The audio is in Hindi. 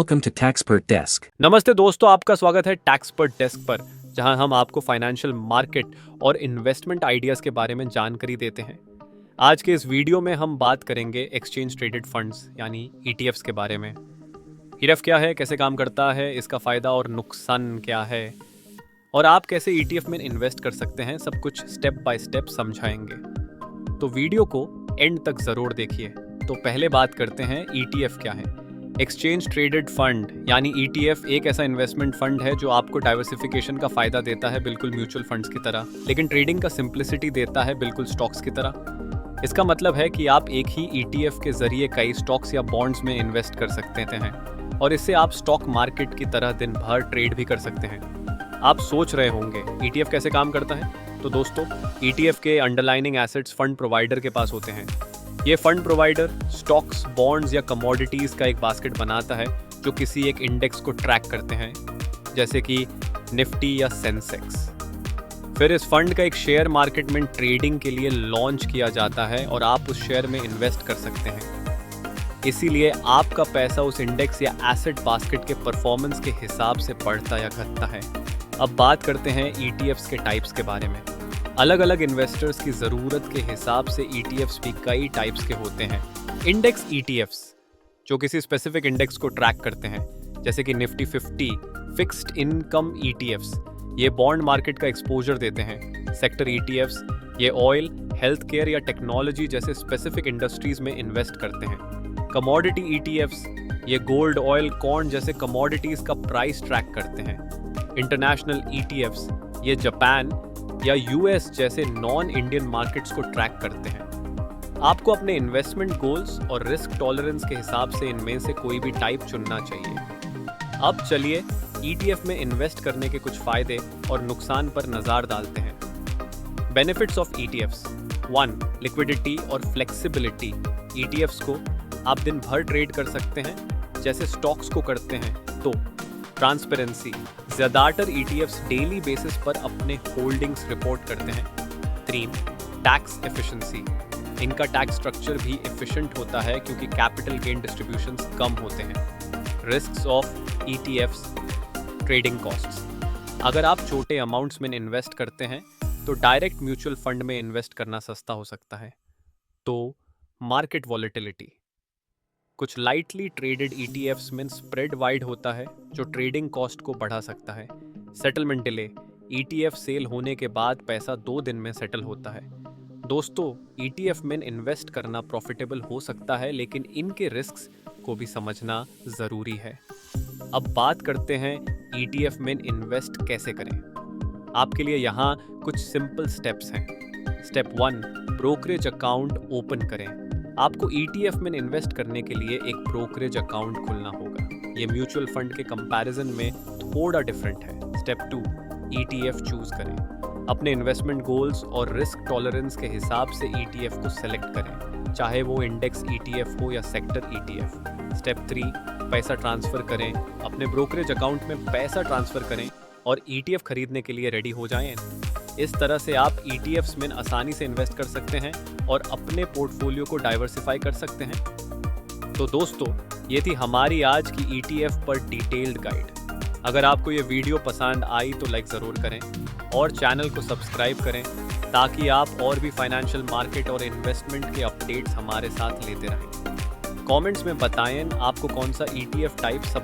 Welcome to Taxpert Desk. नमस्ते दोस्तों, आपका स्वागत है टैक्सपर्ट डेस्क पर, जहां हम आपको फाइनेंशियल मार्केट और इन्वेस्टमेंट आइडियाज़ के बारे में जानकारी देते हैं। आज के इस वीडियो में हम बात करेंगे एक्सचेंज ट्रेडेड फंड्स यानी ETFs के बारे में। ETF क्या है, कैसे काम करता है, इसका फ़ायदा और नुकसान क्या है और आप कैसे ETF में इन्वेस्ट कर सकते हैं, सब कुछ स्टेप बाय स्टेप समझाएंगे। तो वीडियो को एंड तक ज़रूर देखिए। तो पहले बात करते हैं ETF क्या है। एक्सचेंज ट्रेडेड फंड यानी ETF एक ऐसा इन्वेस्टमेंट फंड है जो आपको डाइवर्सिफिकेशन का फायदा देता है, बिल्कुल म्यूचुअल फंड्स की तरह, लेकिन ट्रेडिंग का सिंप्लिसिटी देता है, बिल्कुल स्टॉक्स की तरह। इसका मतलब है कि आप एक ही ETF के जरिए कई स्टॉक्स या बॉन्ड्स में इन्वेस्ट कर सकते हैं और इससे आप स्टॉक मार्केट की तरह दिन भर ट्रेड भी कर सकते हैं। आप सोच रहे होंगे ETF कैसे काम करता है? तो दोस्तों, ETF के अंडरलाइनिंग एसेट्स फंड प्रोवाइडर के पास होते हैं। ये फंड प्रोवाइडर स्टॉक्स, बॉन्ड्स या कमोडिटीज़ का एक बास्केट बनाता है जो किसी एक इंडेक्स को ट्रैक करते हैं, जैसे कि निफ्टी या सेंसेक्स। फिर इस फंड का एक शेयर मार्केट में ट्रेडिंग के लिए लॉन्च किया जाता है और आप उस शेयर में इन्वेस्ट कर सकते हैं। इसीलिए आपका पैसा उस इंडेक्स या एसेट बास्केट के परफॉर्मेंस के हिसाब से बढ़ता या घटता है। अब बात करते हैं ETFs के टाइप्स के बारे में। अलग अलग इन्वेस्टर्स की ज़रूरत के हिसाब से ETFs भी कई टाइप्स के होते हैं। इंडेक्स ETFs जो किसी स्पेसिफिक इंडेक्स को ट्रैक करते हैं, जैसे कि निफ्टी 50। फिक्स्ड इनकम ETFs ये बॉन्ड मार्केट का एक्सपोजर देते हैं। सेक्टर ETFs ये ऑयल, हेल्थ केयर या टेक्नोलॉजी जैसे स्पेसिफिक इंडस्ट्रीज में इन्वेस्ट करते हैं। कमोडिटी ETFs ये गोल्ड, ऑयल, कॉर्न जैसे कमोडिटीज़ का प्राइस ट्रैक करते हैं। इंटरनेशनल ETFs ये जापान या US जैसे नॉन इंडियन मार्केट्स को ट्रैक करते हैं। आपको अपने इन्वेस्टमेंट गोल्स और रिस्क टॉलरेंस के हिसाब से इनमें से कोई भी टाइप चुनना चाहिए। अब चलिए ETF में इन्वेस्ट करने के कुछ फायदे और नुकसान पर नज़र डालते हैं। Benefits of ETFs 1. लिक्विडिटी और फ्लेक्सिबिलिटी। ETFs को आप दिन भर ट्रेड कर सकते हैं जैसे स्टॉक्स को करते हैं। तो ट्रांसपेरेंसी, ज़्यादातर ETFs डेली बेसिस पर अपने होल्डिंग्स रिपोर्ट करते हैं। 3. टैक्स एफिशिएंसी, इनका टैक्स स्ट्रक्चर भी एफिशिएंट होता है क्योंकि कैपिटल गेन डिस्ट्रीब्यूशंस कम होते हैं। Risks of ETFs, trading costs, अगर आप छोटे अमाउंट्स में इन्वेस्ट करते हैं तो डायरेक्ट म्यूचुअल फंड में इन्वेस्ट करना सस्ता हो सकता है। तो मार्केट वॉलेटिलिटी, कुछ लाइटली ट्रेडेड ETFs में स्प्रेड वाइड होता है जो ट्रेडिंग कॉस्ट को बढ़ा सकता है। सेटलमेंट डिले, ETF सेल होने के बाद पैसा 2 दिन में सेटल होता है। दोस्तों, ETF में इन्वेस्ट करना प्रॉफिटेबल हो सकता है, लेकिन इनके रिस्क्स को भी समझना ज़रूरी है। अब बात करते हैं ETF में इन्वेस्ट कैसे करें। आपके लिए यहाँ कुछ सिंपल स्टेप्स हैं। स्टेप 1. ब्रोकरेज अकाउंट ओपन करें। आपको ETF में इन्वेस्ट करने के लिए एक ब्रोकरेज अकाउंट खुलना होगा। ये म्यूचुअल फंड के कंपैरिजन में थोड़ा डिफरेंट है। स्टेप 2. ETF चूज करें। अपने इन्वेस्टमेंट गोल्स और रिस्क टॉलरेंस के हिसाब से ETF को सेलेक्ट करें, चाहे वो इंडेक्स ETF हो या सेक्टर ETF। स्टेप 3. पैसा ट्रांसफ़र करें। अपने ब्रोकरेज अकाउंट में पैसा ट्रांसफ़र करें और ETF खरीदने के लिए रेडी हो जाएं। इस तरह से आप ETFs में आसानी से इन्वेस्ट कर सकते हैं और अपने पोर्टफोलियो को डाइवर्सिफाई कर सकते हैं। तो दोस्तों, ये थी हमारी आज की ETF पर डिटेल्ड गाइड। अगर आपको ये वीडियो पसंद आई तो लाइक ज़रूर करें और चैनल को सब्सक्राइब करें ताकि आप और भी फाइनेंशियल मार्केट और इन्वेस्टमेंट के अपडेट्स हमारे साथ लेते रहें। कमेंट्स में बताएं आपको कौन सा ETF टाइप सब